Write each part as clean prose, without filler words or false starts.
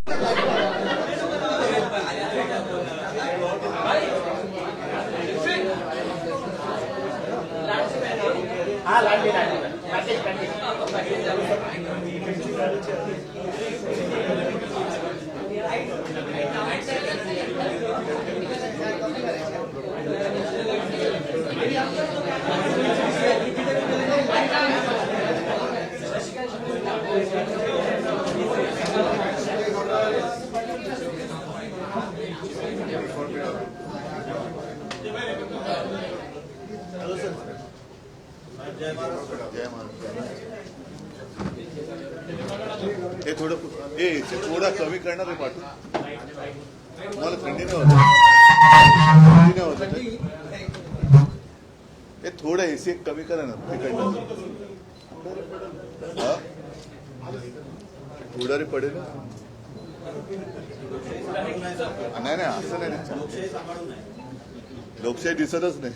हे थोडा कमी करणार आहे पाठवून मला थंडी नाही होत हे थोडं एसी कमी करा ना तिकडनं उडारी पडेल नाही नाही असं नाही लोकशाही दिसतच नाही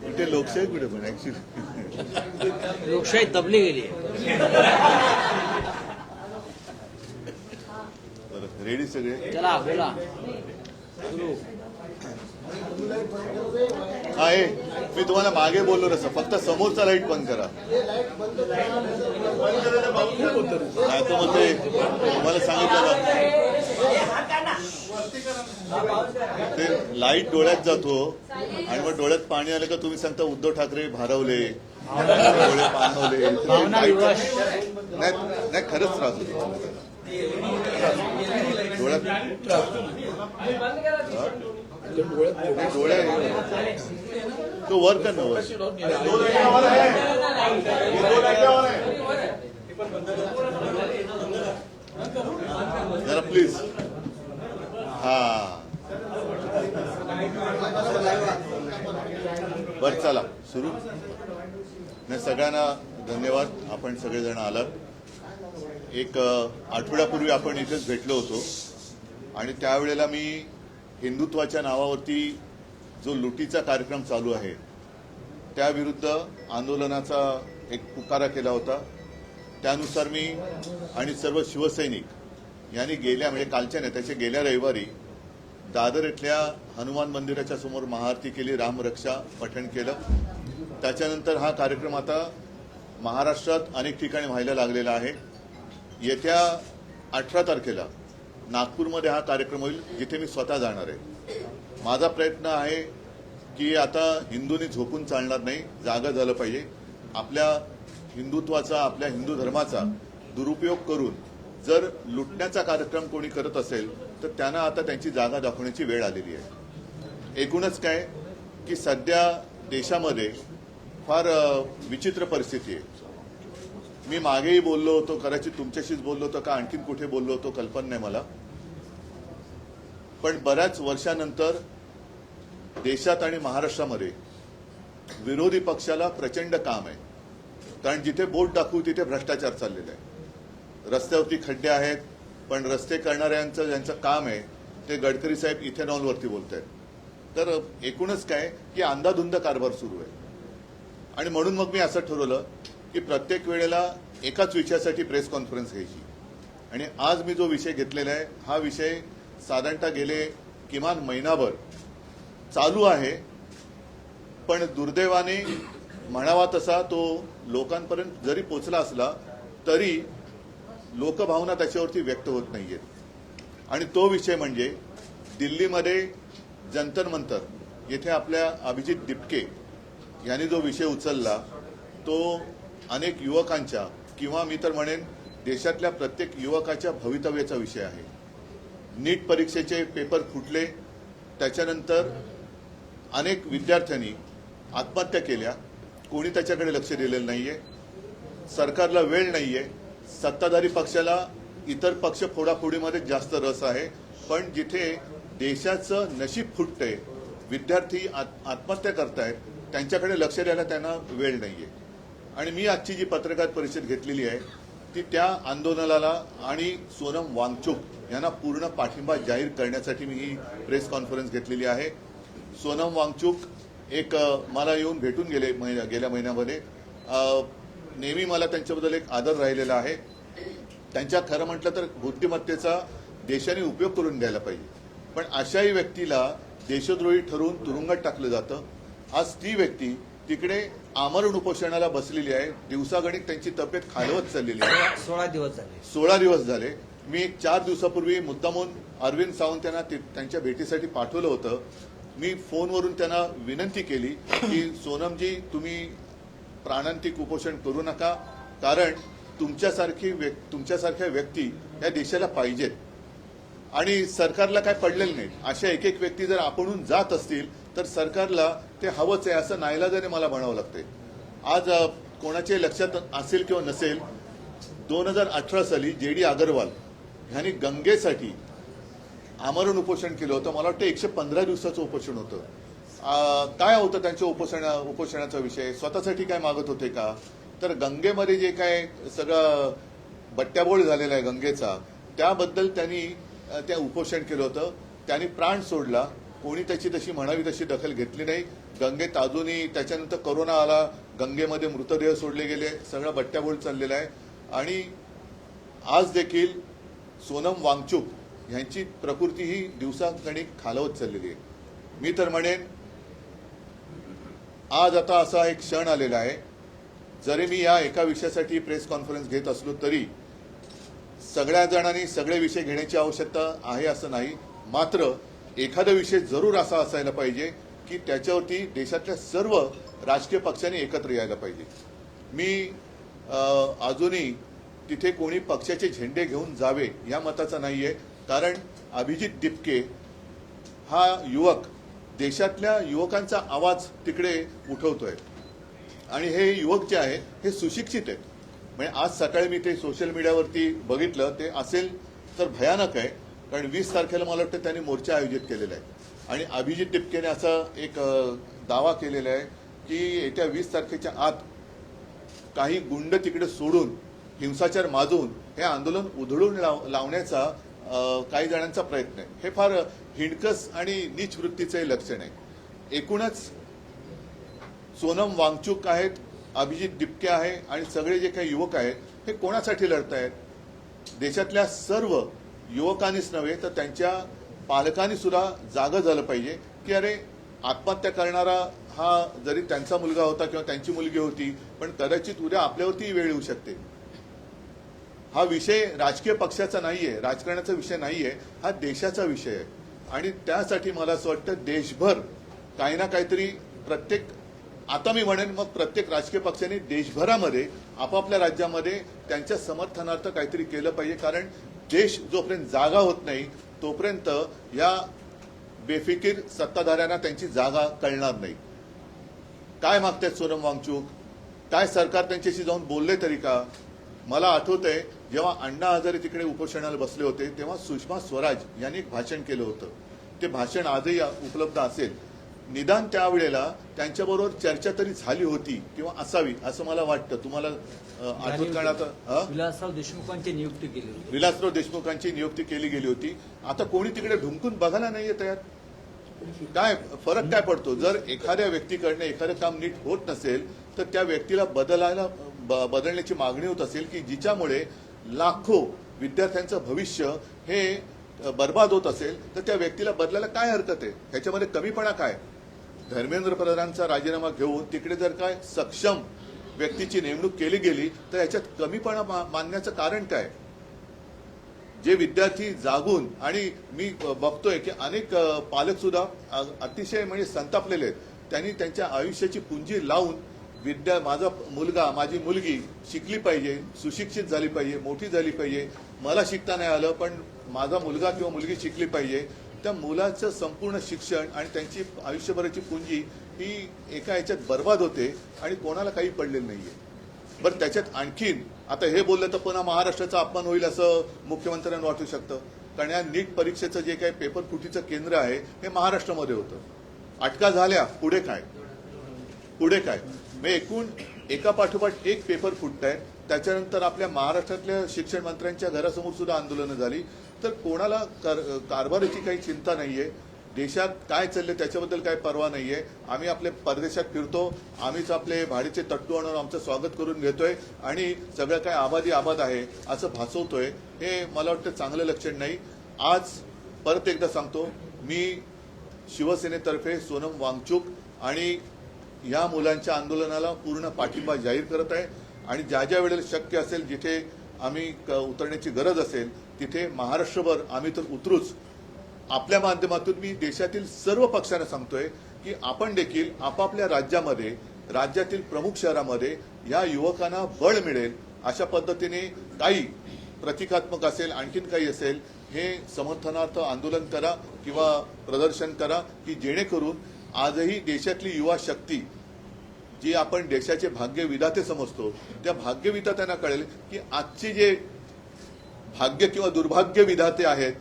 कुठे लोकशाही कुठे पण ऍक्च्युली लोकशाही दबली गेली रेडी सगळे चला बोला हा हे मी तुम्हाला मागे बोललो तसं फक्त समोरचा लाईट बंद करा नाही तर मग ते तुम्हाला सांगितलं ते लाईट डोळ्यात जातो आणि मग डोळ्यात पाणी आलं का तुम्ही सांगता उद्धव ठाकरे भारावले डोळे पाणवले नाही खरंच त्रास होतो डोळ्यात डोळे तो वर कर ना वर जरा प्लीज हा बर चला सुरू नाही सगळ्यांना धन्यवाद आपण सगळेजण आलात एक आठवड्यापूर्वी आपण इथेच भेटलो होतो आणि त्यावेळेला मी हिंदुत्वाच्या नावावरती जो लुटीचा कार्यक्रम चालू आहे त्याविरुद्ध आंदोलनाचा एक पुकारा केला होता त्यानुसार मी आणि सर्व शिवसैनिक यांनी म्हणजे कालच्या नेत्याचे गेल्या रविवारी दादर इथल्या हनुमान मंदिराच्या समोर महाआरती केली रामरक्षा पठण केलं त्याच्यानंतर हा कार्यक्रम आता महाराष्ट्रात अनेक ठिकाणी व्हायला लागलेला आहे येत्या 18 तारखेला नागपूरमध्ये हा कार्यक्रम होईल जिथे मी स्वतः जाणार आहे माझा प्रयत्न आहे की आता हिंदूंनी झोपून चालणार नाही जागा झालं पाहिजे आपल्या हिंदुत्वाचा आपल्या हिंदू धर्माचा दुरुपयोग करून जर लुटण्याचा कार्यक्रम कोणी करत असेल तर त्यांना आता त्यांची जागा दाखवण्याची वेळ आलेली आहे एकूणच काय की सध्या देशामध्ये फार विचित्र परिस्थिती आहे मी मागेही बोललो होतो कदाचित तुमच्याशीच बोललो होतो का आणखीन कुठे बोललो होतो कल्पना नाही मला पण बऱ्याच वर्षानंतर देशात आणि महाराष्ट्रामध्ये विरोधी पक्षाला प्रचंड काम आहे कारण जिथे बोट दाखवू तिथे भ्रष्टाचार चाललेला आहे रस्त्यावरती खड्डे आहेत पण रस्ते करणाऱ्यांचं ज्यांचं काम आहे ते गडकरी साहेब इथेनॉलवरती बोलत आहेत तर एकूणच काय की अंधाधुंद कारभार सुरू आहे आणि म्हणून मग मी असं ठरवलं की प्रत्येक वेळेला एकाच विषयासाठी प्रेस कॉन्फरन्स घ्यायची आणि आज मी जो विषय घेतलेला आहे हा विषय साधारणतः गेले किमान महिनाभर चालू आहे पण दुर्दैवाने म्हणावा तसा तो लोकांपर्यंत जरी पोचला असला तरी लोकभावना त्याच्यावरती व्यक्त होत नाहीयेत आणि तो विषय म्हणजे दिल्लीमध्ये जंतर मंतर येथे आपल्या अभिजित दिपके यांनी जो विषय उचलला तो अनेक युवकांच्या किंवा मी तर म्हणेन देशातल्या प्रत्येक युवकाच्या भवितव्याचा विषय आहे नीट परीक्षेचे पेपर फुटले त्याच्यानंतर अनेक विद्यार्थ्यांनी आत्महत्या केल्या कोणी त्याच्याकडे लक्ष दिलेलं नाहीये सरकारला वेळ नाहीये सत्ताधारी पक्षाला इतर पक्ष फोडाफोडीमध्ये जास्त रस आहे पण जिथे देशाचं नशीब फुटतंय विद्यार्थी आत्महत्या करतायत त्यांच्याकडे लक्ष द्यायला त्यांना वेळ नाहीये आणि मी आजची जी पत्रकार परिषद घेतलेली आहे ती त्या आंदोलनाला आणि सोनम वांगचुक यांना पूर्ण पाठिंबा जाहीर करण्यासाठी मी ही प्रेस कॉन्फरन्स घेतलेली आहे सोनम वांगचुक एक मला येऊन भेटून गेल्या महिन्यामध्ये नेहमी मला त्यांच्याबद्दल एक आदर राहिलेला आहे. त्यांच्या खरं म्हटलं तर बुद्धिमत्तेचा देशाने उपयोग करून घ्यायला पाहिजे. पण अशाही व्यक्तीला देशद्रोही ठरवून तुरुंगात टाकलं जातं. आज ती व्यक्ती तिकडे आमरण उपोषणाला बसलेली आहे. दिवसागणिक त्यांची तब्येत खालवत चाललेली आहे. 16 दिवस झाले. मी 4 दिवसापूर्वी मुद्दामून अरविंद सावंत यांना त्यांच्या भेटीसाठी पाठवलं होतं. मी फोनवरून त्यांना विनंती केली की सोनमजी तुम्ही प्राणांतिक उपोषण करू नका, कारण तुमच्यासारख्या व्यक्ती या देशाला पाहिजेत आणि सरकारला काय पडलेलं नाही. अशा एक व्यक्ती जर आपणहून जात असतील तर सरकारला ते हवंच आहे असं नाईलाजाने मला म्हणावं लागतंय. आज कोणाच्या लक्षात असेल किंवा नसेल, 2018 साली JD अग्रवाल यांनी गंगेसाठी आमरण उपोषण केलं होतं. मला वाटतं 115 दिवसाचं उपोषण होतं. काय होतं त्यांच्या उपोषणाचा विषय? स्वतःसाठी काय मागत होते का? तर गंगेमध्ये जे काय सगळं बट्ट्याबोळ झालेला आहे गंगेचा, त्याबद्दल त्यांनी ते उपोषण केलं होतं. त्यांनी प्राण सोडला. कोणी त्याची तशी म्हणावी तशी दखल घेतली नाही. गंगेत अजूनही त्याच्यानंतर कोरोना आला, गंगेमध्ये मृतदेह सोडले गेले, सगळं बट्ट्याबोळ चाललेला आहे. आणि आज देखील सोनम वांगचुक यांची प्रकृती ही दिवसागणिक खालवत चाललेली आहे. मी तर म्हणेन आज आता असा एक क्षण आलेला आहे, जरी मी या एका विषयासाठी प्रेस कॉन्फरन्स घेत असलो तरी सगळ्या जणांनी सगळे विषय घेण्याची आवश्यकता आहे असं नाही. मात्र एखादा विषय जरूर असा असायला पाहिजे की त्याच्यावरती देशातल्या सर्व राजकीय पक्षांनी एकत्र यायला पाहिजे. मी अजूनही तिथे कोणी पक्षाचे झेंडे घेऊन जावे या मताचा नाहीये, कारण अभिजित दिपके हा युवक देशातल्या युवकांचा आवाज तिकडे उठवतोय आणि हे युवक जे आहे हे सुशिक्षित आहेत. म्हणजे आज सकाळी मी ते सोशल मीडियावरती बघितलं, ते असेल तर भयानक आहे. कारण 20 तारखेला मला वाटतं त्यांनी मोर्चा आयोजित केलेला आहे आणि अभिजित दिपकेने असा एक दावा केलेला आहे की येत्या 20 तारखेच्या आत काही गुंड तिकडे सोडून हिंसाचार माजून हे आंदोलन उधळून लावण्याचा काही जणांचा प्रयत्न आहे. हे फार हिणकस आणि नीच वृत्तीचे लक्षण आहे. एकूणच सोनम वांगचुक आहेत, अभिजित दिपके आहे आणि सगळे जे काही युवक आहेत हे कोणासाठी लढत आहेत? देशातल्या सर्व युवकांनीच नव्हे तर त्यांच्या पालकांनी सुद्धा जागं झालं पाहिजे की अरे, आत्महत्या करणारा हा जरी त्यांचा मुलगा होता किंवा त्यांची मुलगी होती, पण कदाचित उद्या आपल्यावरती वेळ येऊ शकते. हा विषय राजकीय पक्षाचा नाहीये, राजकारणाचा विषय नाहीये, हा देशाचा विषय आहे. आणि त्यासाठी मला असं वाटतं देशभर काही ना काहीतरी आता मी म्हणेन मग प्रत्येक राजकीय पक्षाने देशभरामध्ये आपापल्या राज्यामध्ये त्यांच्या समर्थनार्थ काहीतरी केलं पाहिजे. कारण देश जोपर्यंत जागा होत नाही तोपर्यंत या बेफिकीर सत्ताधाऱ्यांना त्यांची जागा कळणार नाही. काय मागतायत सोनम वांगचुक? काय सरकार त्यांच्याशी जाऊन बोलले तरी का? मला आठवतंय जेव्हा अण्णा हजारे तिकडे उपोषणाला बसले होते तेव्हा सुषमा स्वराज यांनी एक भाषण केलं होतं. ते भाषण आजही उपलब्ध असेल. निदान त्यावेळेला त्यांच्याबरोबर चर्चा तरी झाली होती किंवा असावी असं मला वाटतं. तुम्हाला आठवत का? आता विलासराव देशमुखांची नियुक्ती केली होती. विलासराव देशमुखांची नियुक्ती केली गेली होती. आता कोणी तिकडे ढुंकून बघायला नाहीये तयार. काय फरक काय पडतो? जर एखाद्या व्यक्तीकडनं एखादं काम नीट होत नसेल तर त्या व्यक्तीला बदलण्याची मागणी होत असेल की जिच्यामुळे लाखो विद्यार्थ्यांचं भविष्य हे बर्बाद होत असेल तर त्या व्यक्तीला बदलायला काय हरकत आहे? ह्याच्यामध्ये कमीपणा काय? धर्मेंद्र प्रधानांचा राजीनामा घेऊन तिकडे जर काय सक्षम व्यक्तीची नेमणूक केली गेली तर याच्यात कमीपणा मानण्याचं कारण काय? जे विद्यार्थी जागून, आणि मी बघतोय की अनेक पालक सुद्धा अतिशय म्हणजे संतापलेले आहेत. त्यांनी त्यांच्या आयुष्याची पुंजी लावून माझा मुलगा, माझी मुलगी शिकली पाहिजे, सुशिक्षित झाली पाहिजे, मोठी झाली पाहिजे, मला शिकता नाही आलं पण माझा मुलगा किंवा मुलगी शिकली पाहिजे, त्या मुलाचं संपूर्ण शिक्षण आणि त्यांची आयुष्यभराची पुंजी ही एका याच्यात बर्बाद होते आणि कोणाला काही पडलेलं नाहीये. बरं, त्याच्यात आणखीन आता हे बोललं तर पुन्हा महाराष्ट्राचा अपमान होईल असं मुख्यमंत्र्यांना वाटू शकतं. कारण या नीट परीक्षेचं जे काही पेपर फुटीचं केंद्र आहे हे महाराष्ट्रामध्ये होतं. अटका झाल्या, पुढे काय? मी एकूण एका पाठोपाठ एक पेपर फुटत आहेत. त्याच्यानंतर आपल्या महाराष्ट्रातल्या शिक्षण मंत्र्यांच्या घरासमोर सुद्धा आंदोलनं झाली. तर कोणाला कारभाराची काही चिंता नाहीये. देशात काय चाललंय त्याच्याबद्दल काही पर्वा नाहीये. आम्ही आपले परदेशात फिरतो, आम्हीच आपले भाडीचे तट्टू आणून आमचं स्वागत करून घेतोय आणि सगळं काय आबादी आबाद आहे असं भासवतोय. हे मला वाटतं चांगलं लक्षण नाही. आज परत एकदा सांगतो, मी शिवसेनेतर्फे सोनम वांगचुक आणि या मुलांच्या आंदोलनाला पूर्ण पाठिंबा जाहीर करत आहे आणि ज्या ज्या वेळेला शक्य असेल, जिथे आम्ही उतरण्याची गरज असेल तिथे महाराष्ट्रभर आम्ही तर उतरूच. आपल्या माध्यमातून मी देशातील सर्व पक्षांना सांगतोय की आपण देखील आपापल्या राज्यामध्ये, राज्यातील प्रमुख शहरामध्ये या युवकांना बळ मिळेल अशा पद्धतीने काही प्रतिकात्मक असेल, आणखीन काही असेल, हे समर्थनार्थ आंदोलन करा किंवा प्रदर्शन करा की जेणेकरून आजही देशातली युवा शक्ती, जी आपण देशाचे भाग्यविधाते समजतो, त्या भाग्यविधात्यांना कळेल की आजचे जे भाग्य किंवा दुर्भाग्य विधाते आहेत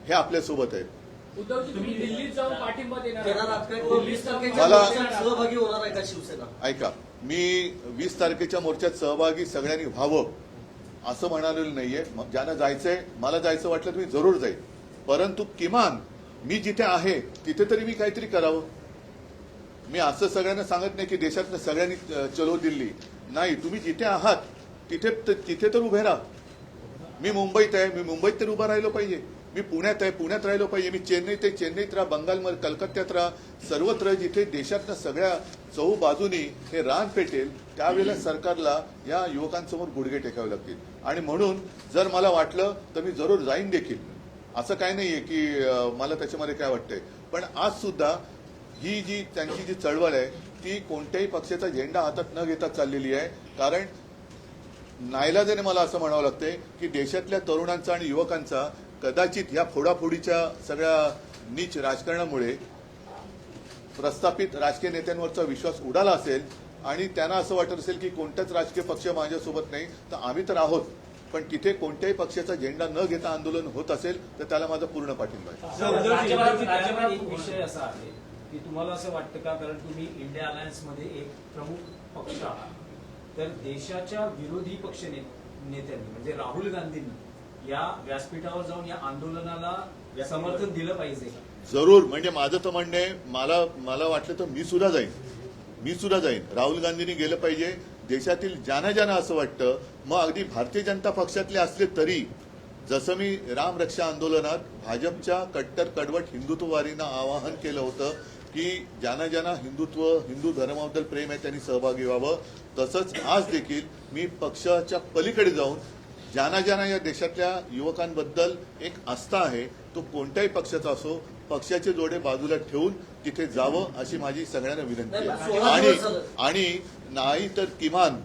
हे आपल्यासोबत आहेत. उद्धवजी, तुम्ही दिल्लीत जाऊन पाठिंबा देणार सहभागी होणार आहे का शिवसेना? ऐका, मी 20 तारखेच्या मोर्चात सहभागी सगळ्यांनी व्हावं असं म्हणालेलं नाहीये. ज्यांना जायचंय, मला जायचं वाटलं तर मी जरूर जाईल, परंतु किमान मी जिथे आहे तिथे तरी मी काहीतरी करावं. मी असं सगळ्यांना सांगत नाही की देशातल्या सगळ्यांनी चलो दिल्ली. नाही, तुम्ही जिथे आहात तिथे तर उभे राहा. मी मुंबईत आहे, मी मुंबईत तर उभा राहिलो पाहिजे. मी पुण्यात आहे, पुण्यात राहिलो पाहिजे. मी चेन्नईत आहे, चेन्नईत राहा. बंगालमध्ये, कलकत्त्यात राहा. सर्वत्र जिथे देशातल्या सगळ्या चहूबाजूनी हे रान पेटेल त्यावेळेला सरकारला या युवकांसमोर गुडघे टेकावे लागतील. आणि म्हणून जर मला वाटलं तर मी जरूर जाईन देखील. असं काय नाहीये की मला त्याच्यामध्ये काय वाटतंय. पण आज सुद्धा ही जी त्यांची जी चळवळ आहे ती कोणत्याही पक्षाचा झेंडा हातात न घेता चाललेली आहे. कारण नाईलाजाने मला असं म्हणावं लागतंय की देशातल्या तरुणांचा आणि युवकांचा कदाचित या फोडाफोडीच्या सगळ्या नीच राजकारणामुळे प्रस्थापित राजकीय नेत्यांवरचा विश्वास उडाला असेल आणि त्यांना असं वाटत असेल की कोणताच राजकीय पक्ष माझ्यासोबत नाही, तर आम्ही तर आहोत. पण तिथे कोणत्याही पक्षाचा झेंडा न घेता आंदोलन होत असेल तर त्याला माझा पूर्ण पाठिंबा आहे. राज्यभरात एक विषय असा आहे की तुम्हाला असं वाटतं का, कारण तुम्ही इंडिया अलायन्समध्ये एक प्रमुख पक्ष आहात, तर देशाच्या विरोधी पक्ष नेत्यांनी म्हणजे राहुल गांधींनी या व्यासपीठावर जाऊन या आंदोलनाला समर्थन दिलं पाहिजे? जरूर. म्हणजे माझं तर म्हणणं आहे, मला वाटलं तर मी सुद्धा जाईन. राहुल गांधींनी गेलं पाहिजे. देशातील ज्यांना असं वाटतं, मग अगदी भारतीय जनता पक्षातले असले तरी, जसं मी राम रक्षा आंदोलनात भाजपच्या कट्टर कडवट हिंदुत्ववादींना आवाहन केलं होतं की ज्यांना हिंदू धर्माबद्दल प्रेम आहे त्यांनी सहभागी व्हावं, तसंच आज देखील मी पक्षाच्या पलीकडे जाऊन ज्यांना या देशातल्या युवकांबद्दल एक आस्था आहे, तो कोणत्याही पक्षाचा असो, पक्षाचे जोडे बाजूला ठेवून तिथे जावं अशी माझी सगळ्यांना विनंती आहे. आणि नाही तर किमान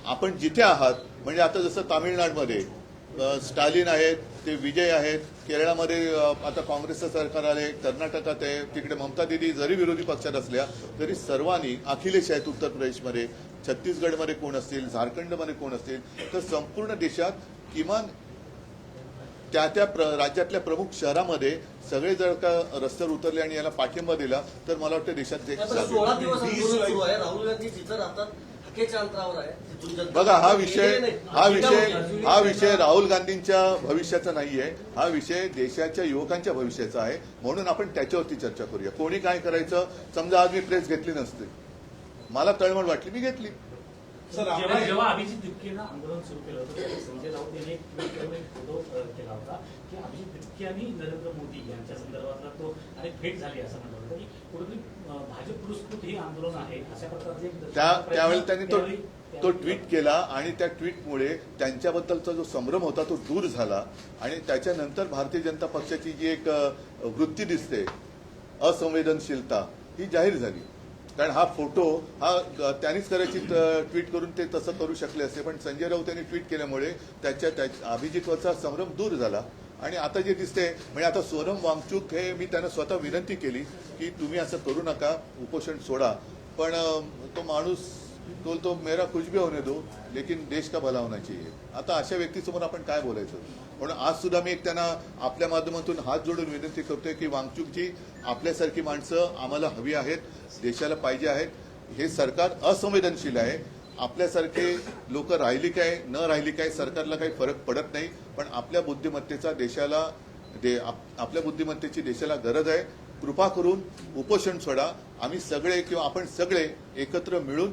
आपण जिथे आहात, म्हणजे आता जसं तामिळनाडूमध्ये स्टालिन आहेत, ते विजय आहेत, केरळामध्ये आता काँग्रेसचं सरकार आले, कर्नाटकात आहे, तिकडे ममता दिदी जरी विरोधी पक्षात असल्या तरी सर्वांनी, अखिलेश आहेत उत्तर प्रदेशमध्ये, छत्तीसगडमध्ये कोण असतील, झारखंडमध्ये कोण असतील, तर संपूर्ण देशात किमान त्या राज्यातल्या प्रमुख शहरामध्ये सगळे जर का रस्त्यावर उतरले आणि याला पाठिंबा दिला तर मला वाटतं देशात 16 दिवस आंदोलन सुरू आहे. राहुल गांधी जिथं राहतात हक्केच्या अंतरावर आहे. बघा, हा विषय राहुल गांधींच्या भविष्याचा नाहीये. हा विषय देशाच्या युवकांच्या भविष्याचा आहे. म्हणून आपण त्याच्यावरती चर्चा करूया. कोणी काय करायचं, समजा आज मी प्रेस घेतली नसते, मला तळमळ वाटली, मी घेतली. जेव्हा अभिजित दिपकेनं आंदोलन सुरू केलं होतं त्यावेळी संजय राऊत यांनी एक फोटो केला होता की अभिजित दिपके आणि नरेंद्र मोदी यांच्या संदर्भातला तो आणि भेट झाली असं म्हटलं होतं की कुठेतरी भाजप पुरस्कृत हे आंदोलन आहे अशा प्रकारचे त्यावेळी त्यांनी तो ट्विट केला आणि त्या ट्विटमुळे त्यांच्याबद्दलचा जो संभ्रम होता तो दूर झाला आणि त्याच्यानंतर भारतीय जनता पक्षाची जी एक वृत्ती दिसते, असंवेदनशीलता, ही जाहीर झाली. कारण हा फोटो त्यांनीच करायची ट्विट करून ते तसं करू शकले असते, पण संजय राऊत यांनी ट्विट केल्यामुळे त्याच्या अभिजितवरचा संभ्रम दूर झाला. आणि आता जे दिसते, म्हणजे आता सोनम वांगचुक हे मी त्यांना स्वतः विनंती केली की तुम्ही असं करू नका, उपोषण सोडा. पण तो माणूस तो मेरा कुछ भी होने दो लेकिन देश का भला होना चाहिए. आता अशा व्यक्तीसमोर आपण काय बोलायचं. म्हणून आज सुद्धा मी एक त्यांना आपल्या माध्यमातून हात जोडून विनंती करतोय की वांगचुकजी, आपल्यासारखी माणसं आम्हाला हवी आहेत, देशाला पाहिजे आहेत. हे सरकार असंवेदनशील आहे. आपल्यासारखे लोक राहिली काय न राहिली काय सरकारला काही फरक पडत नाही. पण आपल्या बुद्धिमत्तेची देशाला गरज आहे. कृपा करून उपोषण सोडा. आम्ही सगळे किंवा आपण सगळे एकत्र मिळून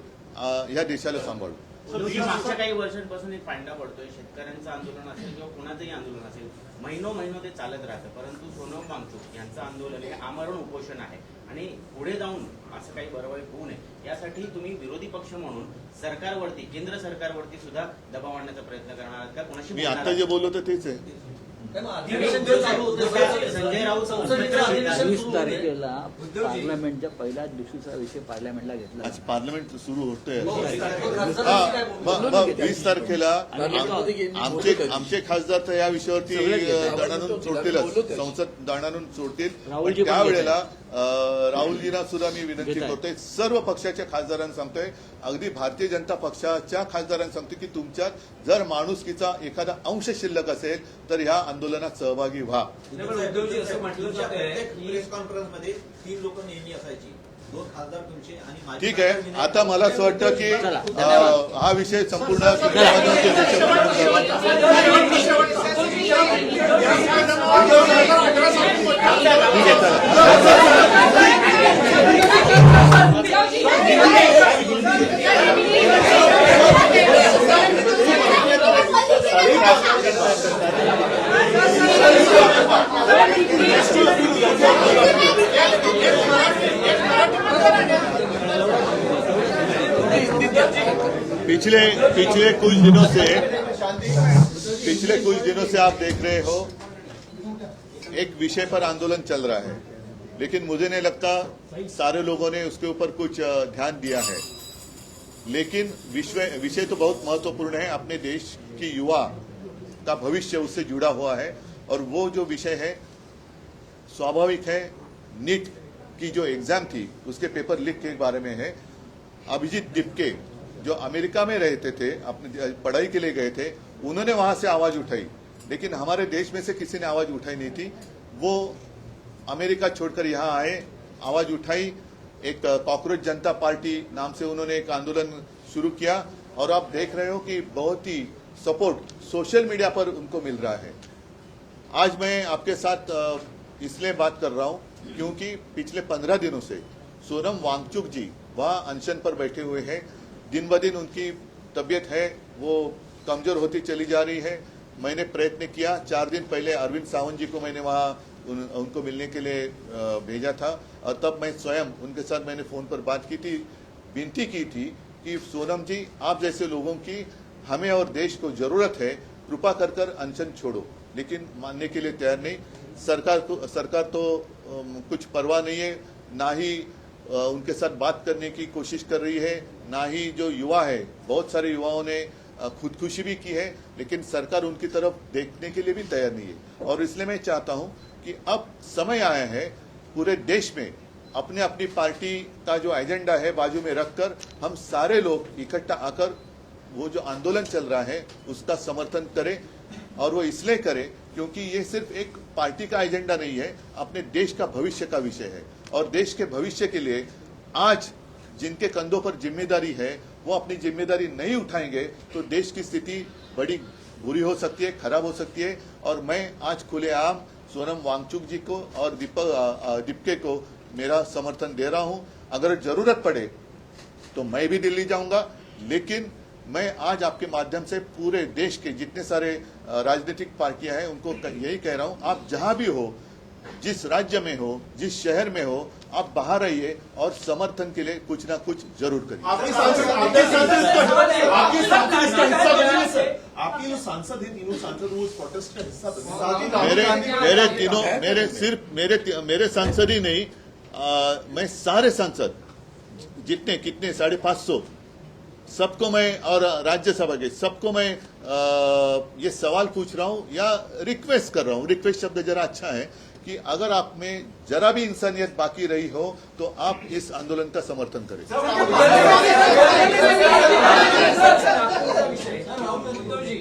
या देशाला सांभाळू. मागच्या काही वर्षांपासून एक पांडा पडतोय. शेतकऱ्यांचं आंदोलन असेल किंवा कुणाचंही आंदोलन असेल, महिनो ते चालत राहतं. परंतु सोनम वांगचूक यांचं आंदोलन हे आमरण उपोषण आहे आणि पुढे जाऊन असं काही बरोबर होऊ नये यासाठी तुम्ही विरोधी पक्ष म्हणून सरकारवरती, केंद्र सरकारवरती सुद्धा दबाव आणण्याचा प्रयत्न करणार आहात का? कोणाशी मी बोलणार आता आहात? जे बोललो तर तेच आहे. नाही, मग अधिवेशन जे चालू होतं, संजय राऊत संसदेचं अधिवेशन 20 सुरू होते. तारखेला पार्लमेंटच्या पहिल्याच दिवशीचा विषय पार्लमेंटला घेतला. आज पार्लमेंट सुरू होतंय. हो, खासदारांची हा काय बोलणं? मग 20 तारखेला आमचे खासदार तर या विषयावरती दणानून सोडतीलच, संसद दणानून सोडतील. राहुलजी पण पण त्यावेळेला राहुलजींना सुद्धा मी विनंती घेताय. करतोय, सर्व पक्षाच्या खासदारांना सांगतोय, अगदी भारतीय जनता पक्षाच्या खासदारांना सांगतोय की तुमच्यात जर माणुसकीचा एखादा अंश शिल्लक असेल तर ह्या आंदोलनात सहभागी व्हा. नाही, पण उद्धवजी असं म्हटलं जात आहे की प्रेस कॉन्फरन्स मध्ये 3 लोक नेहमी असायची, 2 खासदार तुमचे आणि माझे ठीक आहे. आता मला असं वाटतं की चला. हा विषय संपूर्ण पिछले कुछ दिनों से आप देख रहे हो एक विषय पर आंदोलन चल रहा है, लेकिन मुझे नहीं लगता सारे लोगों ने उसके ऊपर कुछ ध्यान दिया है. लेकिन विषय तो बहुत महत्वपूर्ण है. अपने देश की युवा का भविष्य उससे जुड़ा हुआ है और वो जो विषय है स्वाभाविक है. नीट की जो एग्जाम थी उसके पेपर लीक के बारे में है. अभिजीत दिपके जो अमेरिका में रहते थे, अपने पढ़ाई के लिए गए थे, उन्होंने वहां से आवाज उठाई, लेकिन हमारे देश में से किसी ने आवाज उठाई नहीं थी. वो अमेरिका छोड़कर यहाँ आए, आवाज उठाई. एक कॉकरोच जनता पार्टी नाम से उन्होंने एक आंदोलन शुरू किया और आप देख रहे हो कि बहुत ही सपोर्ट सोशल मीडिया पर उनको मिल रहा है. आज मैं आपके साथ इसलिए बात कर रहा हूं क्योंकि पिछले 15 दिनों से सोनम वांगचुक जी वहां अनशन पर बैठे हुए हैं. दिन ब दिन उनकी तबीयत है वो कमजोर होती चली जा रही है. मैंने प्रयत्न किया, 4 दिन पहले अरविंद सावंत जी को मैंने वहाँ उनको मिलने के लिए भेजा था और तब मैं स्वयं उनके साथ मैंने फोन पर बात की थी, विनती की थी कि सोनम जी आप जैसे लोगों की हमें और देश को जरूरत है, कृपा कर कर अनशन छोड़ो. लेकिन मानने के लिए तैयार नहीं. सरकार तो कुछ परवाह नहीं है, ना ही उनके साथ बात करने की कोशिश कर रही है, ना ही जो युवा है, बहुत सारे युवाओं ने खुदकुशी भी की है, लेकिन सरकार उनकी तरफ देखने के लिए भी तैयार नहीं है. और इसलिए मैं चाहता हूं कि अब समय आया है पूरे देश में अपने अपनी पार्टी का जो एजेंडा है बाजू में रखकर हम सारे लोग इकट्ठा आकर वो जो आंदोलन चल रहा है उसका समर्थन करें. और वो इसलिए करें क्योंकि ये सिर्फ एक पार्टी का एजेंडा नहीं है, अपने देश का भविष्य का विषय है. और देश के भविष्य के लिए आज जिनके कंधों पर जिम्मेदारी है वो अपनी जिम्मेदारी नहीं उठाएंगे तो देश की स्थिति बड़ी बुरी हो सकती है, खराब हो सकती है. और मैं आज खुलेआम सोनम वांगचुक जी को और दिपके को मेरा समर्थन दे रहा हूं. अगर जरूरत पड़े तो मैं भी दिल्ली जाऊंगा, लेकिन मैं आज आपके माध्यम से पूरे देश के जितने सारे राजनीतिक पार्टियां हैं उनको यही कह रहा हूं, आप जहां भी हो, जिस राज्य में हो, जिस शहर में हो, आप बाहर आइए और समर्थन के लिए कुछ ना कुछ जरूर करिए. आपकी जो सांसद है, तीनों सांसद वो इस प्रोटेस्ट का हिस्सा बने. मेरे सांसद ही नहीं, मैं सारे सांसद जितने कितने 550 सबको मैं और राज्यसभा के सबको मैं ये सवाल पूछ रहा हूं या रिक्वेस्ट कर रहा हूं. रिक्वेस्ट शब्द जरा अच्छा है कि अगर आप में जरा भी इंसानियत बाकी रही हो तो आप इस आंदोलन का समर्थन करें. उद्धवजी